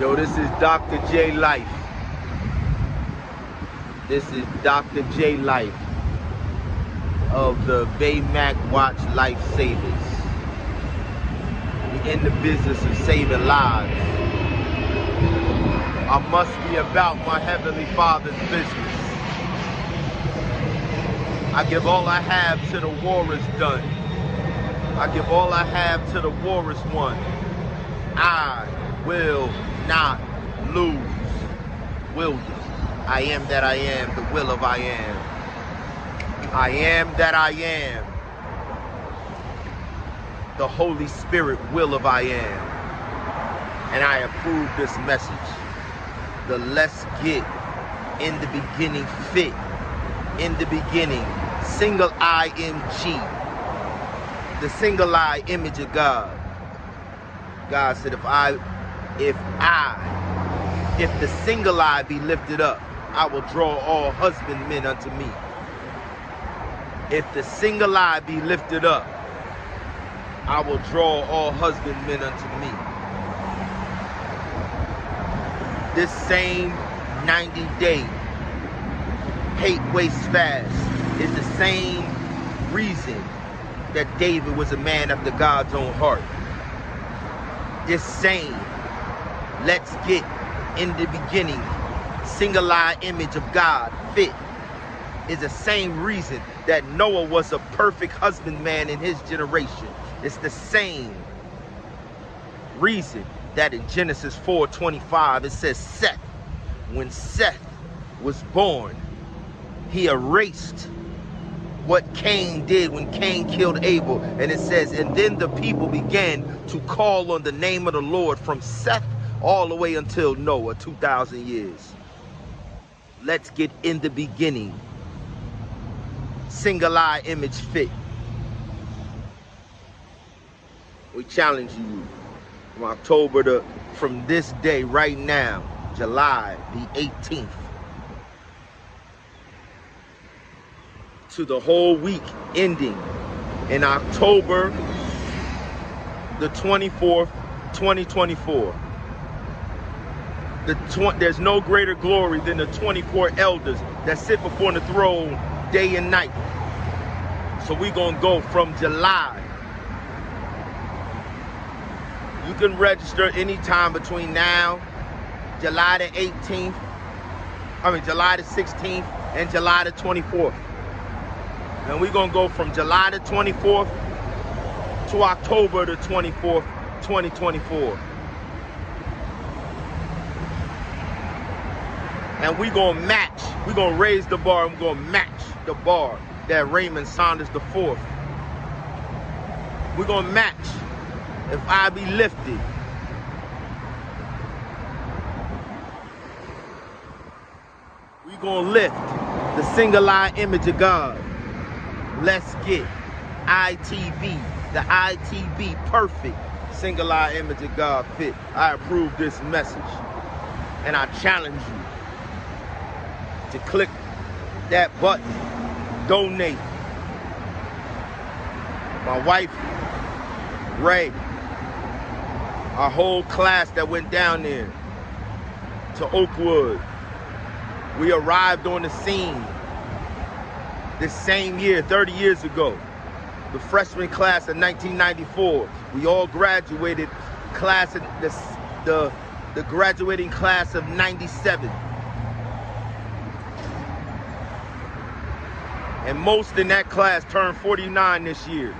Yo, this is Dr. J Life. This is Dr. J Life of the Baymac Watch Lifesavers. We're in the business of saving lives. I must be about my Heavenly Father's business. I give all I have to the war is done. I give all I have to the war is won. I will not lose. Will you? I am that I am, the will of I am. I am that I am, the Holy Spirit will of I am. And I approve this message. The let's get in the beginning fit. In the beginning, single IMG. The single eye image of God. God said, if the single eye be lifted up, I will draw all husbandmen unto me. If the single eye be lifted up, I will draw all husbandmen unto me. This same 90-day hate waste fast is the same reason that David was a man after God's own heart. This same let's get in the beginning single eye image of God fit is the same reason that Noah was a perfect husbandman in his generation. It's the same reason that in Genesis 4:25 it says Seth, when Seth was born, he erased what Cain did when Cain killed Abel. And it says, and then the people began to call on the name of the Lord from Seth all the way until Noah, 2,000 years. Let's get in the beginning. Single eye image fit. We challenge you from this day right now, July the 18th, to the whole week ending in October the 24th, 2024. There's no greater glory than the 24 elders that sit before the throne day and night. So we're gonna go from July. You can register anytime between now, July the 16th and July the 24th. And we're gonna go from July the 24th to October the 24th, 2024. And we're gonna match, we're gonna raise the bar, and we're gonna match the bar that Raymond Saunders IV. We're gonna match if I be lifted. We're gonna lift the single eye image of God. Let's get ITV, the ITV perfect single eye image of God fit. I approve this message. And I challenge you to click that button, donate. My wife, Ray, our whole class that went down there to Oakwood, we arrived on the scene this same year, 30 years ago. The freshman class of 1994, we all graduated, the graduating class of 97. And most in that class turned 49 this year.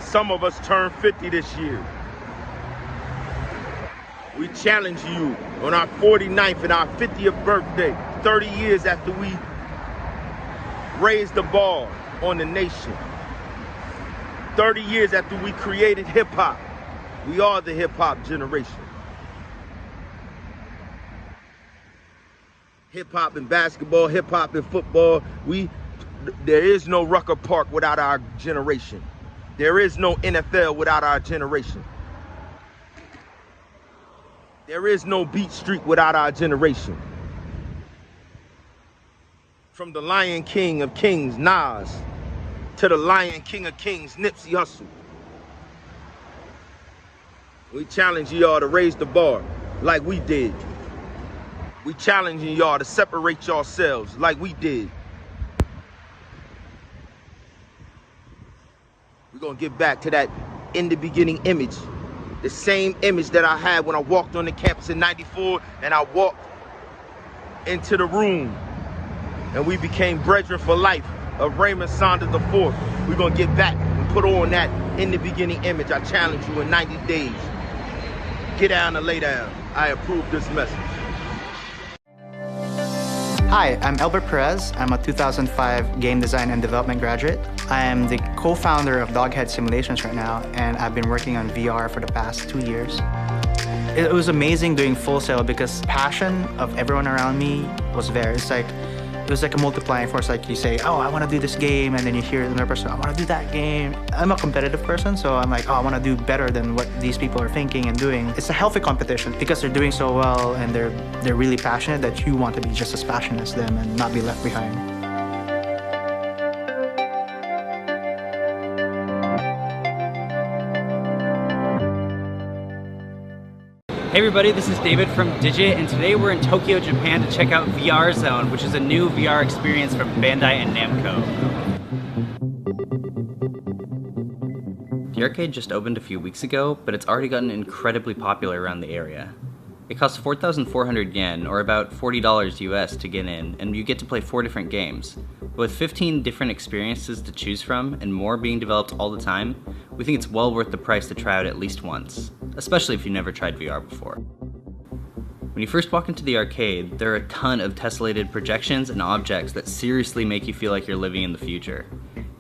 Some of us turned 50 this year. We challenge you on our 49th and our 50th birthday, 30 years after we raised the bar on the nation. 30 years after we created hip hop. We are the hip hop generation. Hip hop and basketball, hip hop and football. There is no Rucker Park without our generation. There is no NFL without our generation. There is no Beat Street without our generation. From the Lion King of Kings, Nas, to the Lion King of Kings, Nipsey Hussle. We challenge y'all to raise the bar. like we did. We challenging y'all to separate yourselves like we did. We're gonna get back to that in the beginning image. The same image that I had when I walked on the campus in '94 and I walked into the room and we became brethren for life of Raymond Saunders IV. We're gonna get back and put on that in the beginning image. I challenge you in 90 days. Get down and lay down. I approve this message. Hi, I'm Albert Perez. I'm a 2005 game design and development graduate. I am the co-founder of Doghead Simulations right now, and I've been working on VR for the past 2 years. It was amazing doing Full Sail because passion of everyone around me was there. It was like a multiplying force. Like you say, oh, I want to do this game, and then you hear another person, I want to do that game. I'm a competitive person, so I'm like, oh, I want to do better than what these people are thinking and doing. It's a healthy competition because they're doing so well and they're really passionate that you want to be just as passionate as them and not be left behind. Hey everybody, this is David from Digit, and today we're in Tokyo, Japan to check out VR Zone, which is a new VR experience from Bandai and Namco. The arcade just opened a few weeks ago, but it's already gotten incredibly popular around the area. It costs 4,400 yen, or about $40 US to get in, and you get to play 4 different games. With 15 different experiences to choose from, and more being developed all the time, we think it's well worth the price to try out at least once, especially if you've never tried VR before. When you first walk into the arcade, there are a ton of tessellated projections and objects that seriously make you feel like you're living in the future.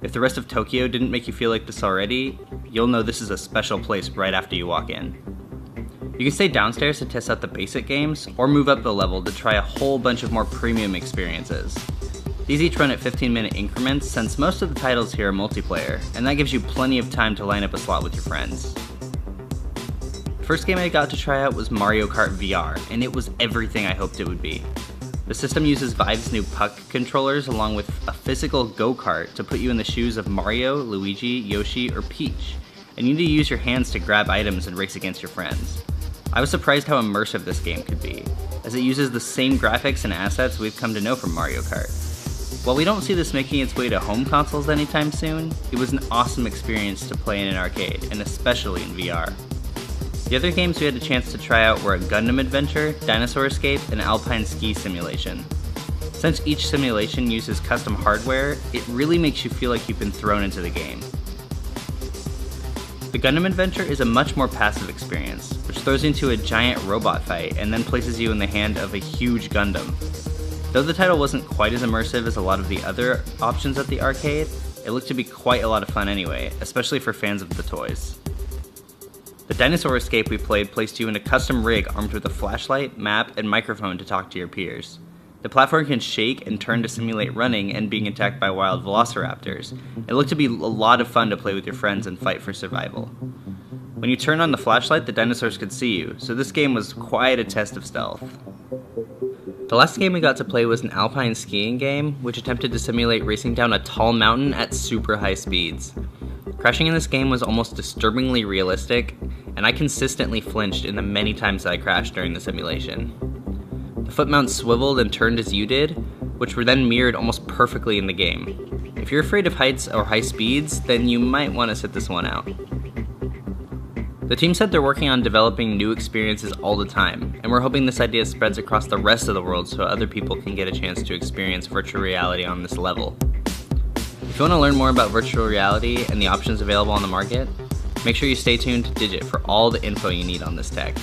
If the rest of Tokyo didn't make you feel like this already, you'll know this is a special place right after you walk in. You can stay downstairs to test out the basic games, or move up the level to try a whole bunch of more premium experiences. These each run at 15-minute increments since most of the titles here are multiplayer, and that gives you plenty of time to line up a slot with your friends. The first game I got to try out was Mario Kart VR, and it was everything I hoped it would be. The system uses Vive's new puck controllers along with a physical go-kart to put you in the shoes of Mario, Luigi, Yoshi, or Peach, and you need to use your hands to grab items and race against your friends. I was surprised how immersive this game could be, as it uses the same graphics and assets we've come to know from Mario Kart. While we don't see this making its way to home consoles anytime soon, it was an awesome experience to play in an arcade, and especially in VR. The other games we had a chance to try out were a Gundam Adventure, Dinosaur Escape, and Alpine Ski Simulation. Since each simulation uses custom hardware, it really makes you feel like you've been thrown into the game. The Gundam Adventure is a much more passive experience, which throws you into a giant robot fight and then places you in the hand of a huge Gundam. Though the title wasn't quite as immersive as a lot of the other options at the arcade, it looked to be quite a lot of fun anyway, especially for fans of the toys. The Dinosaur Escape we played placed you in a custom rig armed with a flashlight, map, and microphone to talk to your peers. The platform can shake and turn to simulate running and being attacked by wild velociraptors. It looked to be a lot of fun to play with your friends and fight for survival. When you turn on the flashlight, the dinosaurs could see you, so this game was quite a test of stealth. The last game we got to play was an alpine skiing game, which attempted to simulate racing down a tall mountain at super high speeds. Crashing in this game was almost disturbingly realistic, and I consistently flinched in the many times that I crashed during the simulation. The foot mounts swiveled and turned as you did, which were then mirrored almost perfectly in the game. If you're afraid of heights or high speeds, then you might want to sit this one out. The team said they're working on developing new experiences all the time, and we're hoping this idea spreads across the rest of the world so other people can get a chance to experience virtual reality on this level. If you want to learn more about virtual reality and the options available on the market, make sure you stay tuned to Digit for all the info you need on this tech.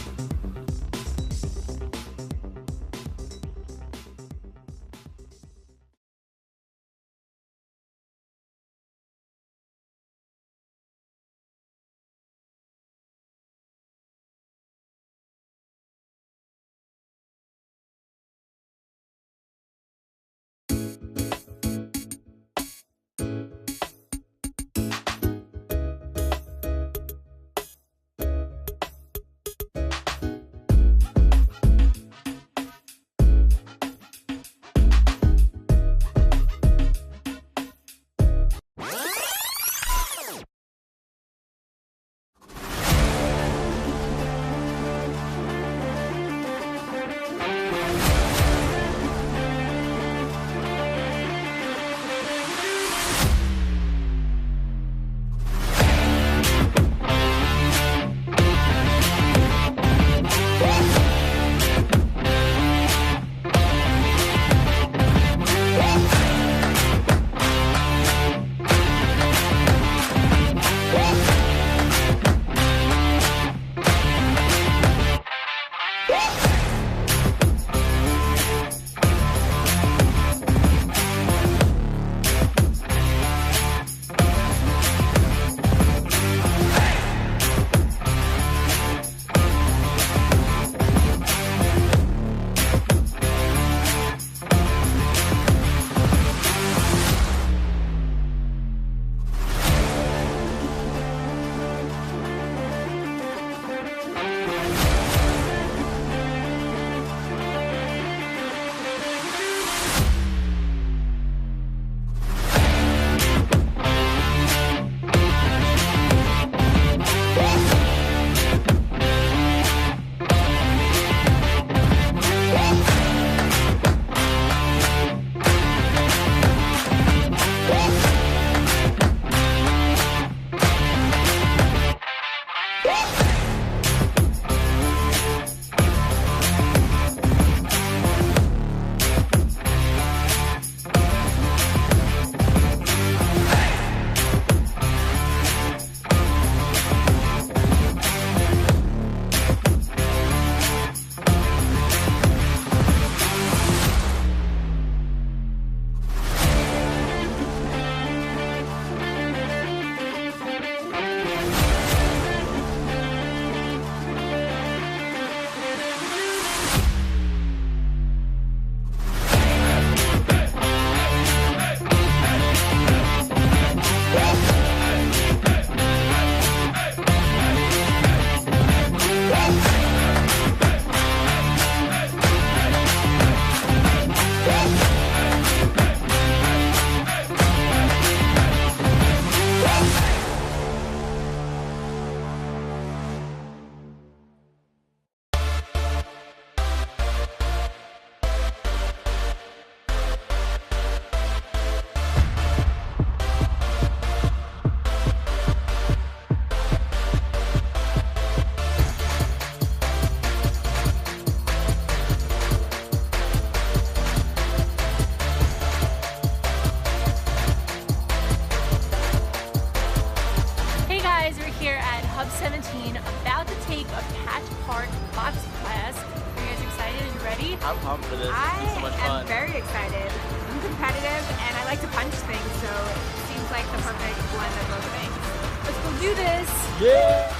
I'm pumped for this. It's so much fun. I am very excited. I'm competitive and I like to punch things, so it seems like the perfect blend of both things. Let's go do this. Yeah!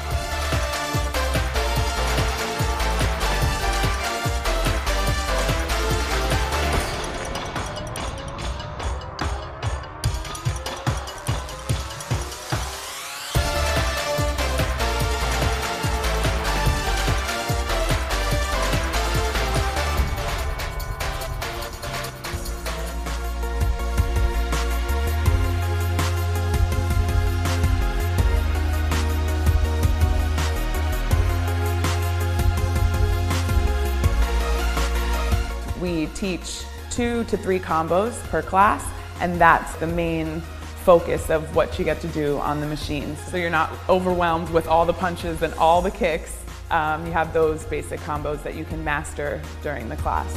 We teach 2 to 3 combos per class, and that's the main focus of what you get to do on the machines. So you're not overwhelmed with all the punches and all the kicks. You have those basic combos that you can master during the class.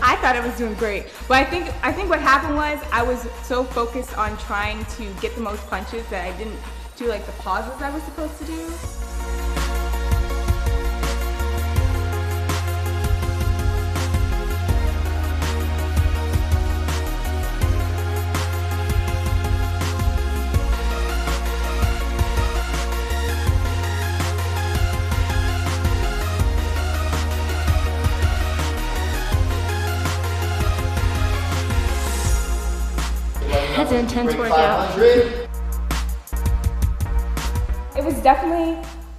I thought I was doing great, but I think what happened was I was so focused on trying to get the most punches that I didn't do like the pauses I was supposed to do. That's an intense workout. It was definitely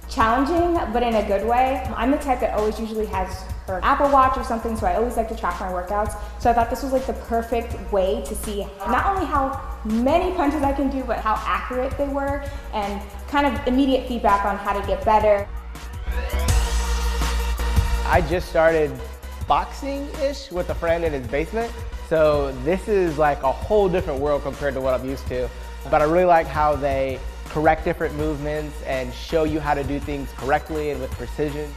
challenging, but in a good way. I'm the type that always usually has her Apple Watch or something, so I always like to track my workouts. So I thought this was like the perfect way to see not only how many punches I can do, but how accurate they were, and kind of immediate feedback on how to get better. I just started boxing-ish with a friend in his basement. So this is like a whole different world compared to what I'm used to. But I really like how they correct different movements and show you how to do things correctly and with precision.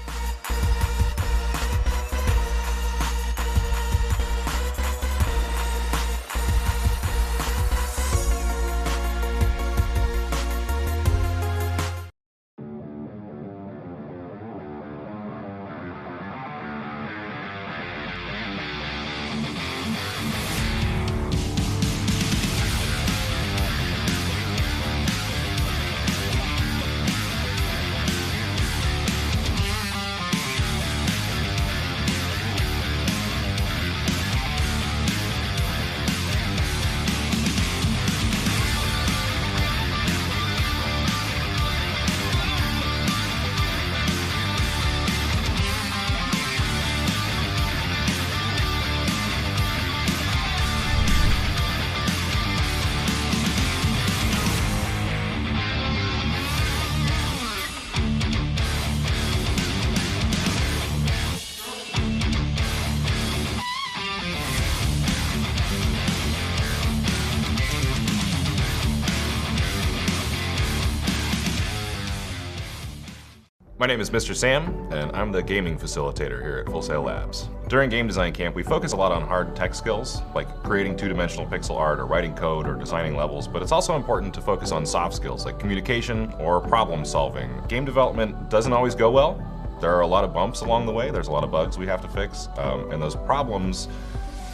My name is Mr. Sam, and I'm the gaming facilitator here at Full Sail Labs. During game design camp, we focus a lot on hard tech skills, like creating two-dimensional pixel art or writing code or designing levels, but it's also important to focus on soft skills like communication or problem solving. Game development doesn't always go well. There are a lot of bumps along the way, there's a lot of bugs we have to fix, and those problems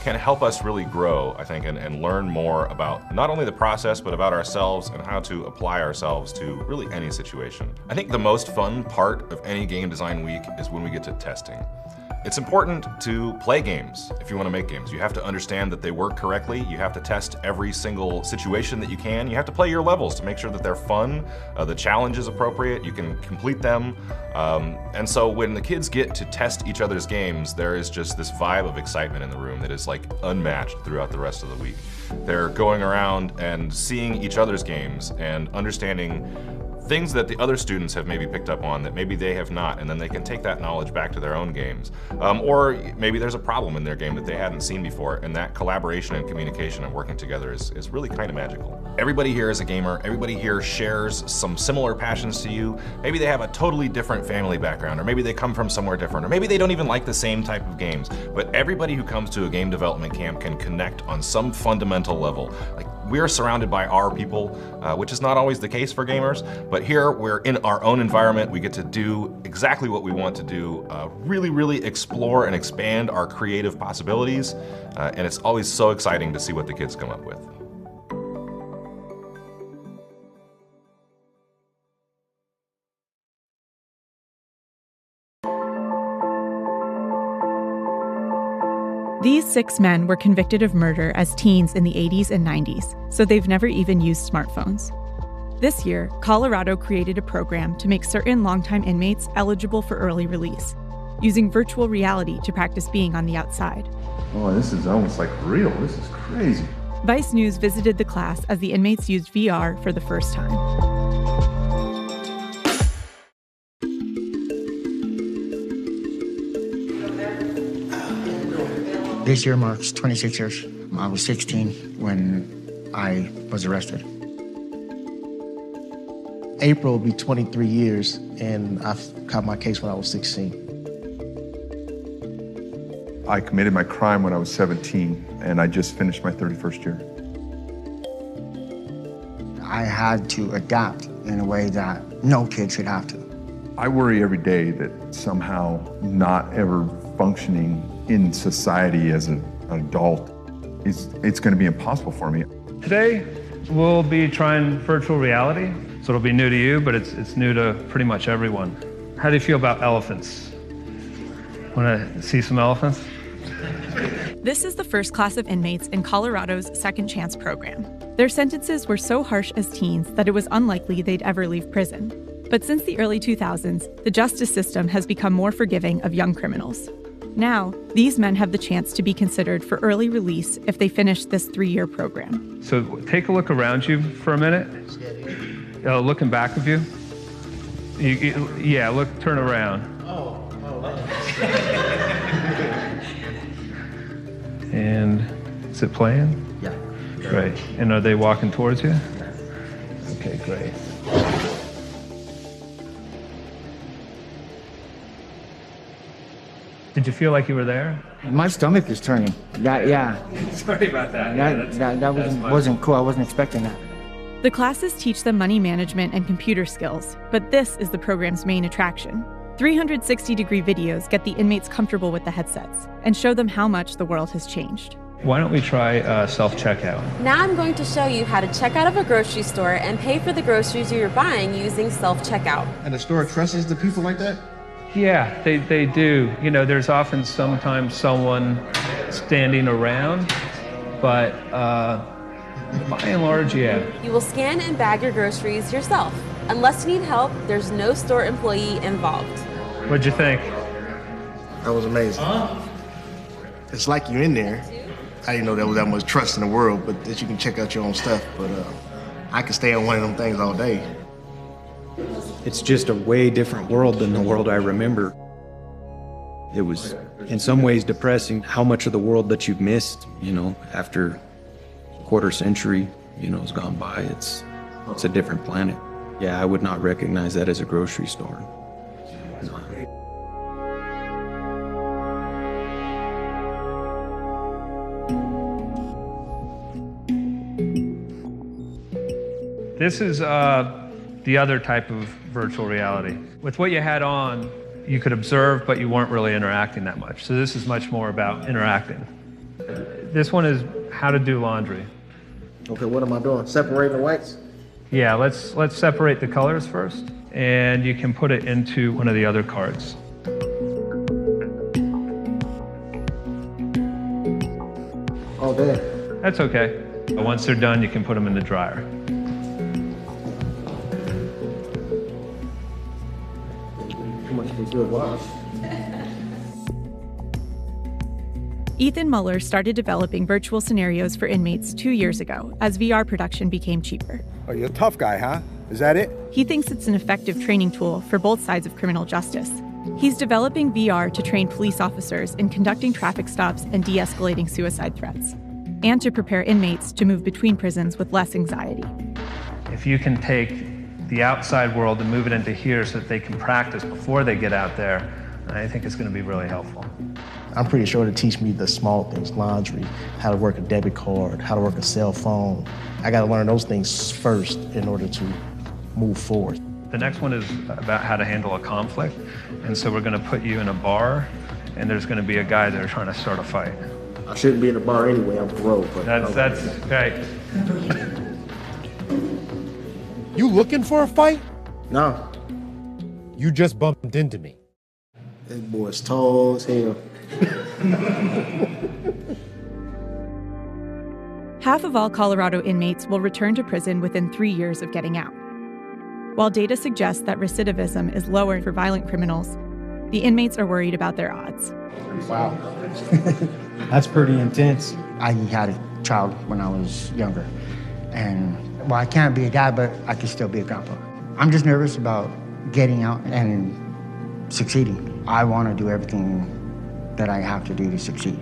can help us really grow, I think, and learn more about not only the process, but about ourselves and how to apply ourselves to really any situation. I think the most fun part of any game design week is when we get to testing. It's important to play games if you want to make games. You have to understand that they work correctly. You have to test every single situation that you can. You have to play your levels to make sure that they're fun, the challenge is appropriate, you can complete them. And so when the kids get to test each other's games, there is just this vibe of excitement in the room that is like unmatched throughout the rest of the week. They're going around and seeing each other's games and understanding things that the other students have maybe picked up on that maybe they have not, and then they can take that knowledge back to their own games. Or maybe there's a problem in their game that they hadn't seen before, and that collaboration and communication and working together is really kind of magical. Everybody here is a gamer. Everybody here shares some similar passions to you. Maybe they have a totally different family background, or maybe they come from somewhere different, or maybe they don't even like the same type of games. But everybody who comes to a game development camp can connect on some fundamental level. Like, we're surrounded by our people, which is not always the case for gamers, but here we're in our own environment. We get to do exactly what we want to do, really explore and expand our creative possibilities, and it's always so exciting to see what the kids come up with. These 6 men were convicted of murder as teens in the 80s and 90s, so they've never even used smartphones. This year, Colorado created a program to make certain longtime inmates eligible for early release, using virtual reality to practice being on the outside. Oh, this is almost like real. This is crazy. Vice News visited the class as the inmates used VR for the first time. This year marks 26 years. I was 16 when I was arrested. April will be 23 years, and I caught my case when I was 16. I committed my crime when I was 17, and I just finished my 31st year. I had to adapt in a way that no kid should have to. I worry every day that somehow not ever functioning in society as an adult, it's going to be impossible for me. Today, we'll be trying virtual reality. So it'll be new to you, but it's new to pretty much everyone. How do you feel about elephants? Want to see some elephants? This is the first class of inmates in Colorado's Second Chance program. Their sentences were so harsh as teens that it was unlikely they'd ever leave prison. But since the early 2000s, the justice system has become more forgiving of young criminals. Now, these men have the chance to be considered for early release if they finish this 3-year program. So take a look around you for a minute. Looking back of you. Yeah, look, turn around. And is it playing? Yeah. Great. And are they walking towards you? Okay, great. Did you feel like you were there? My stomach is turning. Yeah. Sorry about that. That wasn't cool. I wasn't expecting that. The classes teach them money management and computer skills, but this is the program's main attraction. 360-degree videos get the inmates comfortable with the headsets and show them how much the world has changed. Why don't we try self-checkout? Now I'm going to show you how to check out of a grocery store and pay for the groceries you're buying using self-checkout. And the store trusts the people like that? Yeah, they do. You know, there's often sometimes someone standing around, but by and large, yeah. You will scan and bag your groceries yourself. Unless you need help, there's no store employee involved. What'd you think? That was amazing. It's like you're in there. I didn't know there was that much trust in the world, but that you can check out your own stuff. But I could stay on one of them things all day. It's just a way different world than the world I remember. It was, in some ways, depressing how much of the world that you've missed, you know, after a quarter century, you know, has gone by. It's a different planet. Yeah, I would not recognize that as a grocery store. No. This is the other type of virtual reality. With what you had on, you could observe, but you weren't really interacting that much. So this is much more about interacting. This one is how to do laundry. Okay, what am I doing? Separating the whites? Yeah, let's separate the colors first, and you can put it into one of the other cards. bad. That's okay. But once they're done, you can put them in the dryer. Too much of a good wash. Ethan Muller started developing virtual scenarios for inmates 2 years ago as VR production became cheaper. Oh, you're a tough guy, huh? Is that it? He thinks it's an effective training tool for both sides of criminal justice. He's developing VR to train police officers in conducting traffic stops and de-escalating suicide threats, and to prepare inmates to move between prisons with less anxiety. If you can take the outside world and move it into here so that they can practice before they get out there, I think it's going to be really helpful. I'm pretty sure to teach me the small things, laundry, how to work a debit card, how to work a cell phone. I got to learn those things first in order to move forward. The next one is about how to handle a conflict. And so we're going to put you in a bar, and there's going to be a guy there trying to start a fight. I shouldn't be in a bar anyway, I'm broke. But That's right. You looking for a fight? No. You just bumped into me. That boy's tall as hell. Half of all Colorado inmates will return to prison within 3 years of getting out. While data suggests that recidivism is lower for violent criminals, the inmates are worried about their odds. Wow. That's pretty intense. I had a child when I was younger, and well, I can't be a dad, but I can still be a grandpa. I'm just nervous about getting out and succeeding. I want to do everything that I have to do to succeed.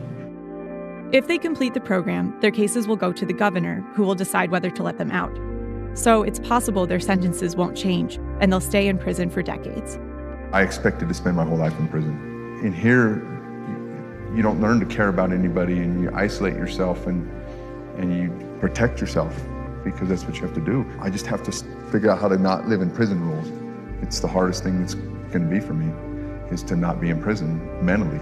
If they complete the program, their cases will go to the governor, who will decide whether to let them out. So it's possible their sentences won't change, and they'll stay in prison for decades. I expected to spend my whole life in prison. In here, you don't learn to care about anybody, and you isolate yourself and you protect yourself, because that's what you have to do. I just have to figure out how to not live in prison rules. It's the hardest thing that's going to be for me, is to not be in prison mentally.